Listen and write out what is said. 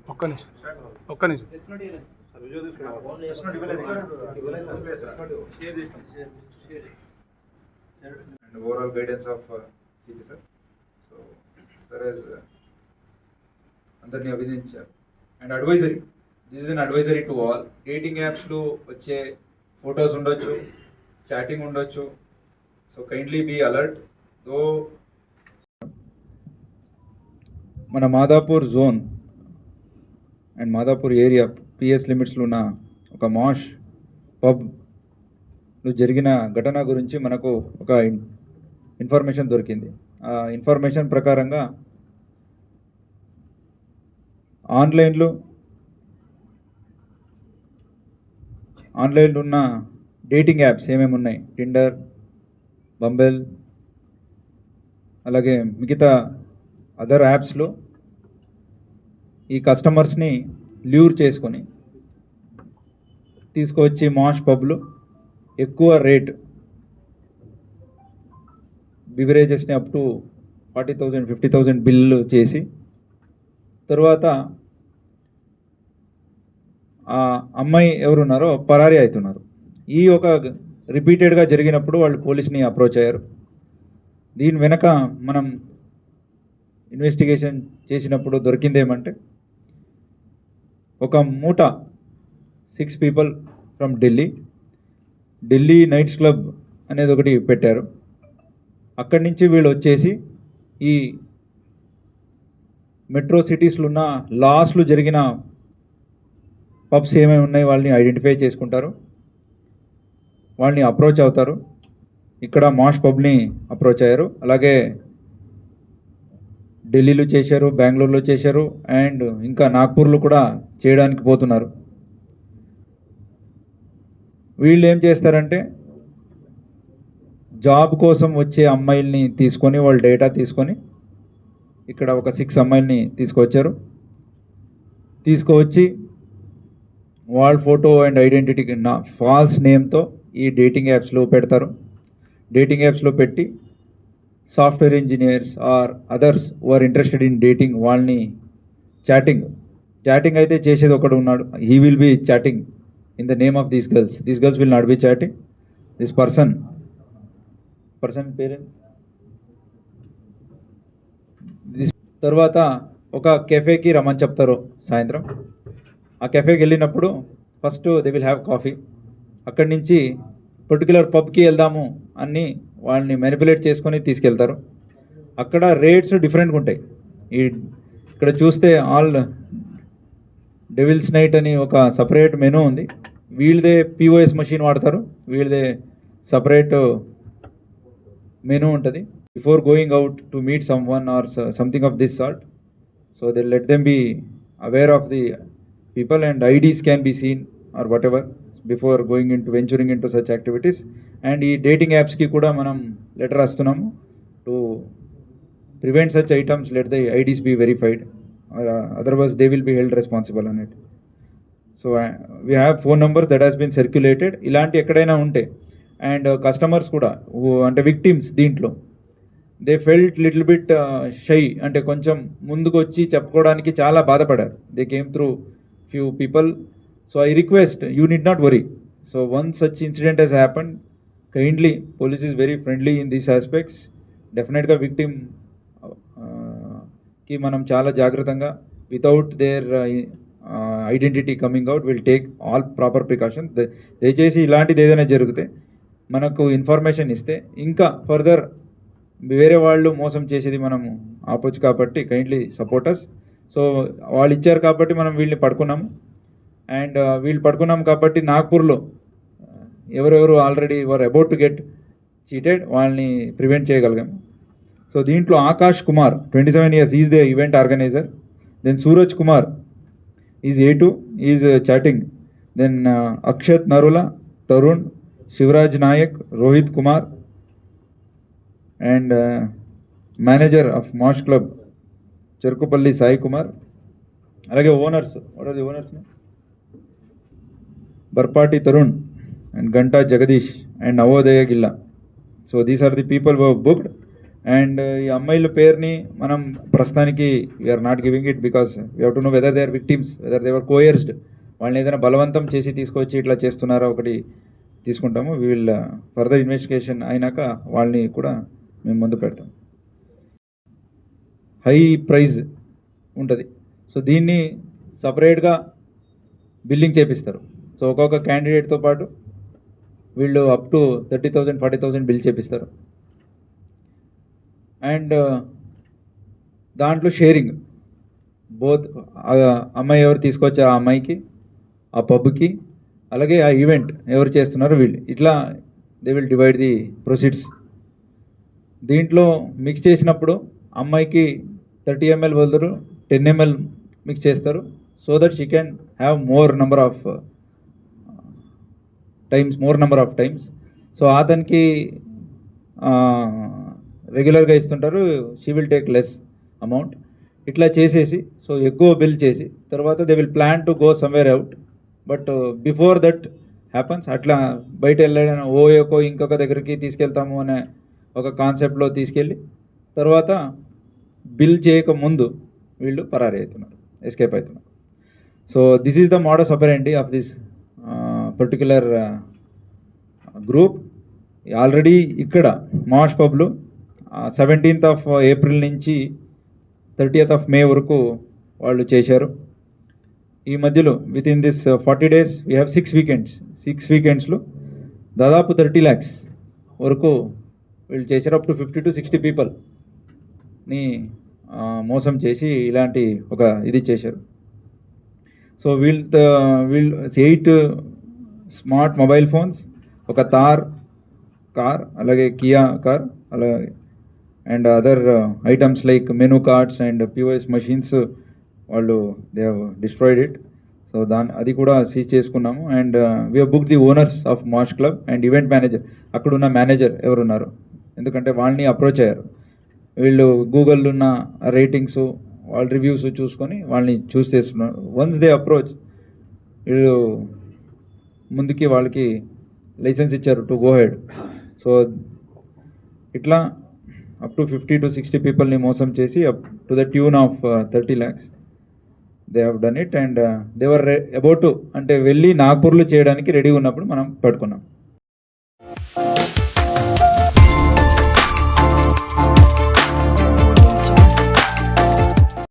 ఒక్క నిమిషం and overall guidance of CP sir. So there is అందరినీ అభినందించారు. And advisory, this is an advisory to all. Dating యాప్స్లో వచ్చే ఫొటోస్ ఉండొచ్చు, చాటింగ్ ఉండొచ్చు. So kindly be alert. Though మన Madhapur zone and Madhapur area PS లిమిట్స్లో ఉన్న ఒక మాష్ పబ్లో జరిగిన ఘటన గురించి మనకు ఒక ఇన్ఫర్మేషన్ దొరికింది. ఆ ఇన్ఫర్మేషన్ ప్రకారంగా ఆన్లైన్లో ఉన్న డేటింగ్ యాప్స్ ఏమేమి ఉన్నాయి, టిండర్, బంబెల్, అలాగే మిగతా అదర్ యాప్స్లో ఈ కస్టమర్స్ని ల్యూర్ చేసుకొని తీసుకువచ్చి మాష్ పబ్లు ఎక్కువ రేట్ బివరేజెస్ని అప్ టు 40,000 50,000 బిల్లు చేసి తర్వాత ఆ అమ్మాయి ఎవరున్నారో పరారీ అవుతున్నారు. ఈ ఒక రిపీటెడ్గా జరిగినప్పుడు వాళ్ళు పోలీస్ని అప్రోచ్ అయ్యారు. దీని వెనక మనం ఇన్వెస్టిగేషన్ చేసినప్పుడు దొరికిందేమంటే ఒక మూట 6 people from Delhi nights club అనేది ఒకటి పెట్టారు. అక్కడి నుంచి వీళ్ళు వచ్చేసి ఈ మెట్రో సిటీస్లో ఉన్న లాస్ట్లో జరిగిన పబ్స్ ఏమేమి ఉన్నాయి వాళ్ళని ఐడెంటిఫై చేసుకుంటారు, వాళ్ళని అప్రోచ్ అవుతారు. ఇక్కడ మాష్ పబ్ని అప్రోచ్ అయ్యారు, అలాగే ఢిల్లీలో చేశారు, బెంగళూరులో చేశారు, అండ్ ఇంకా నాగ్పూర్లో కూడా చేయడానికి పోతున్నారు. వీళ్ళు ఏం చేస్తారంటే జాబ్ కోసం వచ్చే అమ్మాయిల్ని తీసుకొని వాళ్ళ డేటా తీసుకొని ఇక్కడ ఒక 6 అమ్మాయిల్ని తీసుకొచ్చారు. తీసుకువచ్చి వాళ్ళ ఫోటో అండ్ ఐడెంటిటీ ఫాల్స్ నేమ్తో ఈ డేటింగ్ యాప్స్లో పెడతారు. డేటింగ్ యాప్స్లో పెట్టి software engineers or others who are interested in dating వాళ్ళని చాటింగ్ అయితే చేసేది ఒకడు ఉన్నాడు. He will be chatting in the name of these girls will not be chatting. This person parent తర్వాత ఒక కెఫేకి రమ్మని చెప్తారు సాయంత్రం. ఆ కెఫేకి వెళ్ళినప్పుడు first they will have coffee. అక్కడి నుంచి పర్టికులర్ పబ్కి వెళ్దాము అని వాళ్ళని మ్యానిపులేట్ చేసుకొని తీసుకెళ్తారు. అక్కడ రేట్స్ డిఫరెంట్గా ఉంటాయి. ఇక్కడ చూస్తే ఆల్ డెవిల్స్ నైట్ అని ఒక సపరేట్ మెనూ ఉంది. వీళ్ళదే పిఓఎస్ మెషిన్ వాడతారు, వీళ్ళదే సపరేట్ మెనూ ఉంటుంది. Before going out to meet someone or something of this sort, so they let them be aware of the people and IDs can be seen or whatever before venturing into such activities. And ee dating apps ki kuda manam letter rastunamu to prevent such items. Let the IDs be verified, otherwise they will be held responsible on it. So we have phone numbers that has been circulated. Ilanti ekkadaina unte and customers kuda ante victims deentlo they felt little bit shy, ante koncham munduku vachi cheppukodaniki chaala baadapadaru. They came through few people. So I request you need not worry. So once such incident has happened, kindly, police is very friendly in these aspects. Definitely victim ki manam chala jagratanga without their identity coming out will take all proper precaution. దయచేసి ఇలాంటిది ఏదైనా జరిగితే మనకు information ఇస్తే ఇంకా further వేరే వాళ్ళు మోసం చేసేది మనము ఆపొచ్చు. కాబట్టి కైండ్లీ సపోర్టర్స్. సో వాళ్ళు ఇచ్చారు కాబట్టి మనం వీళ్ళని పడుకున్నాము. అండ్ వీళ్ళు పడుకున్నాం కాబట్టి నాగ్పూర్లో ఎవరెవరు already were about to get cheated వాళ్ళని ప్రివెంట్ చేయగలిగాము. సో దీంట్లో Akash Kumar 27 years is the event organizer. Then Suraj Kumar is A2 is chatting. Then Akshat Narula, Tarun, Shivraj Nayak, Rohit Kumar and manager of Mash Club Cherukupalli Sai Kumar. అలాగే owners, what are the owners? Barpati Tarun and Ganta Jagadish and Navodaya Gilla. So these are the people who booked. And ఈ అమ్మాయిల పేరుని మనం ప్రస్తుతానికి we are not giving it because we have to know whether they are victims, whether they are coerced. వాళ్ళని ఏదైనా బలవంతం చేసి తీసుకొచ్చి ఇట్లా చేస్తున్నారా ఒకటి తీసుకుంటాము. వీ విల్ ఫర్దర్ ఇన్వెస్టిగేషన్ అయినాక వాళ్ళని కూడా మేము ముందు పెడతాం. హై ప్రైజ్ ఉంటుంది. సో దీన్ని సపరేట్గా బిల్లింగ్ చేపిస్తారు. సో ఒక్కొక్క క్యాండిడేట్తో పాటు వీళ్ళు అప్ టు 30,000 40,000 బిల్ చేపిస్తారు. అండ్ దాంట్లో షేరింగ్ బోత్ అమ్మాయి ఎవరు తీసుకొచ్చారు ఆ అమ్మాయికి, ఆ పబ్కి, అలాగే ఆ ఈవెంట్ ఎవరు చేస్తున్నారో వీళ్ళు, ఇట్లా they will divide the proceeds. దీంట్లో మిక్స్ చేసినప్పుడు అమ్మాయికి 30 ml బదులు 10 ml మిక్స్ చేస్తారు. So that she can have more number of times. So అతనికి రెగ్యులర్గా ఇస్తుంటారు, she will take less amount. ఇట్లా చేసేసి సో ఎక్కువ బిల్ చేసి తర్వాత they will plan to go somewhere out. But before that happens అట్లా బయట వెళ్ళడం ఓయోకో ఇంకొక దగ్గరికి తీసుకెళ్తాము అనే ఒక కాన్సెప్ట్లో తీసుకెళ్ళి తర్వాత బిల్ చేయక ముందు వీళ్ళు పరారీ అవుతున్నారు, ఎస్కేప్ అవుతున్నారు. So this is the modus ఆపరెండి of this particular group. Already ఇక్కడ మాష్ పబ్లో 17th of April నుంచి 30th of May వరకు వాళ్ళు చేశారు. ఈ మధ్యలో with in this 40 days we have 6 వీకెండ్స్లో దాదాపు 30 lakhs వరకు వీళ్ళు చేశారు. అప్ టు 50 to 60 పీపుల్ని మోసం చేసి ఇలాంటి ఒక ఇది చేశారు. సో వీళ్ళు 8 స్మార్ట్ మొబైల్ ఫోన్స్, ఒక థార్ కార్, అలాగే కియా కార్, అలాగే and other items like menu cards and POS machines వాళ్ళు they have destroyed it. So అది కూడా సీజ్ చేసుకున్నాము. And we have book the owners of Mash Club and event manager. అక్కడున్న manager ఎవరున్నారు, ఎందుకంటే వాళ్ళని అప్రోచ్ అయ్యారు. వీళ్ళు గూగుల్లో ఉన్న రేటింగ్స్, వాళ్ళ రివ్యూస్ చూసుకొని వాళ్ళని చూస్ చేస్తున్నారు. వన్స్ దే అప్రోచ్ వీళ్ళు ముందుకి వాళ్ళకి లైసెన్స్ ఇచ్చారు టు గో హెడ్. సో ఇట్లా అప్ టు 50 to 60 పీపుల్ని మోసం చేసి up to the tune of 30 lakhs they have done it. And they were about to అంటే వెళ్ళి నాగ్పూర్లో చేయడానికి రెడీ ఉన్నప్పుడు మనం పట్టుకున్నాం.